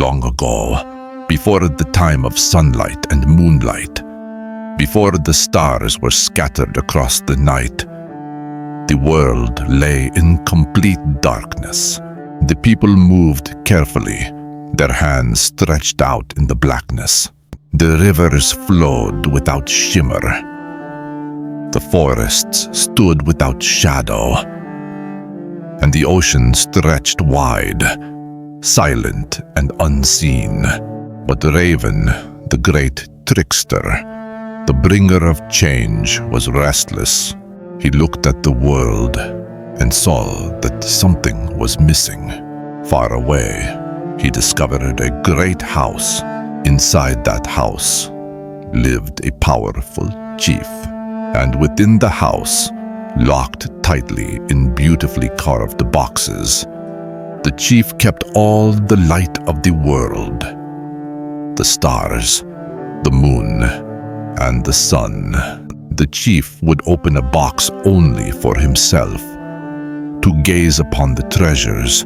long ago, before the time of sunlight and moonlight, before the stars were scattered across the night, the world lay in complete darkness. The people moved carefully, their hands stretched out in the blackness. The rivers flowed without shimmer. The forests stood without shadow, and the ocean stretched wide, silent and unseen. But Raven, the great trickster, the bringer of change, was restless. He looked at the world and saw that something was missing. Far away, he discovered a great house. Inside that house lived a powerful chief, and within the house, locked tightly in beautifully carved boxes, the chief kept all the light of the world, the stars, the moon, and the sun. The chief would open a box only for himself, to gaze upon the treasures,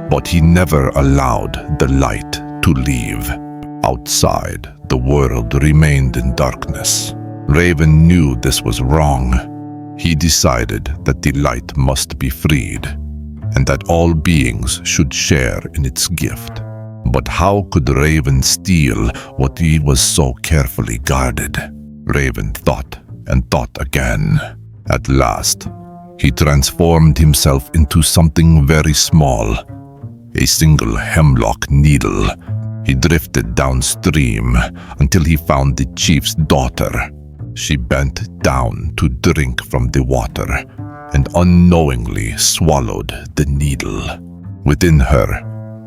but he never allowed the light to leave. Outside, the world remained in darkness. Raven knew this was wrong. He decided that the light must be freed, and that all beings should share in its gift. But how could Raven steal what he was so carefully guarded? Raven thought and thought again. At last, he transformed himself into something very small, a single hemlock needle. He drifted downstream until he found the chief's daughter. She bent down to drink from the water and unknowingly swallowed the needle. Within her,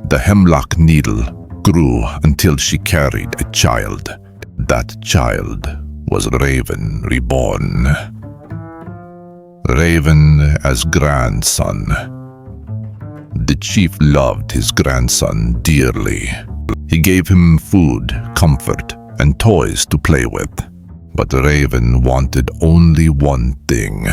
the hemlock needle grew until she carried a child. That child was Raven reborn. Raven as grandson. The chief loved his grandson dearly. He gave him food, comfort, and toys to play with. But Raven wanted only one thing.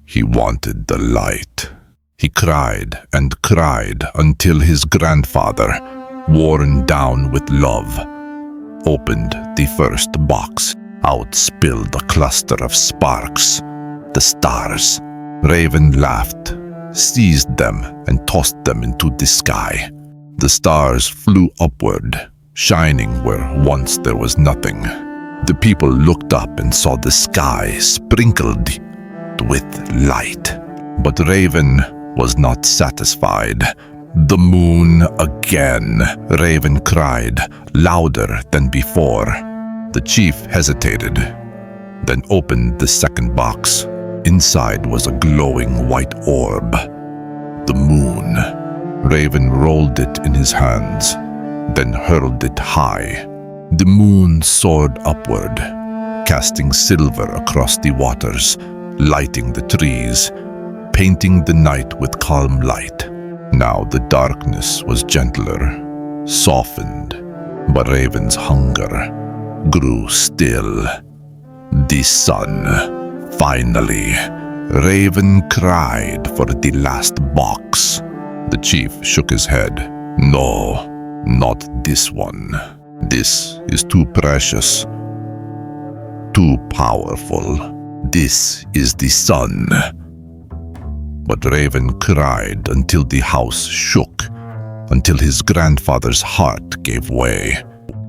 He wanted the light. He cried and cried until his grandfather, worn down with love, opened the first box. Out spilled a cluster of sparks, the stars. Raven laughed, seized them, and tossed them into the sky. The stars flew upward, shining where once there was nothing. The people looked up and saw the sky sprinkled with light. But Raven was not satisfied. The moon again, Raven cried, louder than before. The chief hesitated, then opened the second box. Inside was a glowing white orb, the moon. Raven rolled it in his hands, then hurled it high. The moon soared upward, casting silver across the waters, lighting the trees, painting the night with calm light. Now the darkness was gentler, softened, but Raven's hunger grew still. The sun, finally. Raven cried for the last box. The chief shook his head. No, not this one. This is too precious, too powerful. This is the sun. But Raven cried until the house shook, until his grandfather's heart gave way.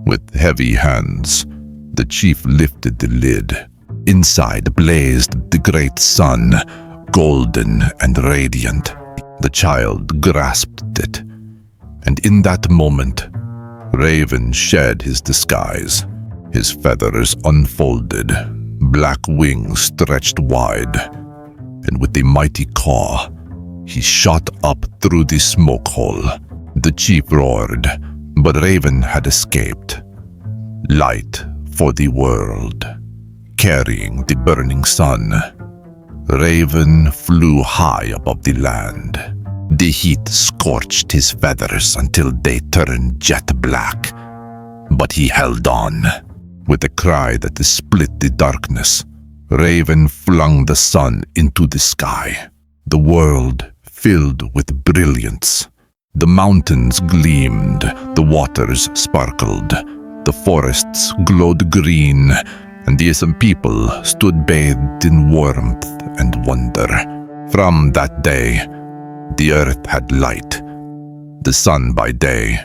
With heavy hands, the chief lifted the lid. Inside blazed the great sun, golden and radiant. The child grasped it, and in that moment, Raven shed his disguise. His feathers unfolded, black wings stretched wide, and with a mighty caw, he shot up through the smoke hole. The chief roared, but Raven had escaped. Light for the world, carrying the burning sun. Raven flew high above the land. The heat scorched his feathers until they turned jet black. But he held on. With a cry that split the darkness, Raven flung the sun into the sky. The world filled with brilliance. The mountains gleamed, the waters sparkled, the forests glowed green, and the innocent people stood bathed in warmth and wonder. From that day, the earth had light, the sun by day,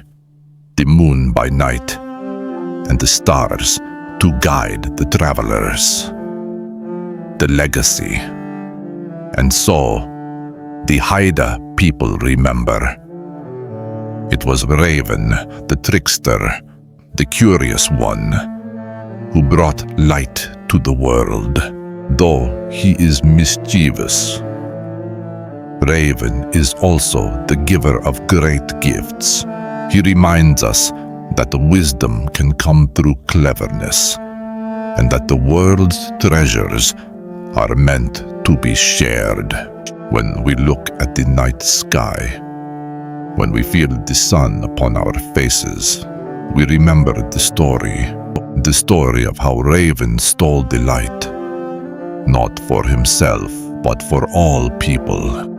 the moon by night, and the stars to guide the travelers. The legacy. And so, the Haida people remember. It was Raven, the trickster, the curious one, who brought light to the world. Though he is mischievous, Raven is also the giver of great gifts. He reminds us that the wisdom can come through cleverness, and that the world's treasures are meant to be shared. When we look at the night sky, when we feel the sun upon our faces, we remember the story of how Raven stole the light, not for himself, but for all people.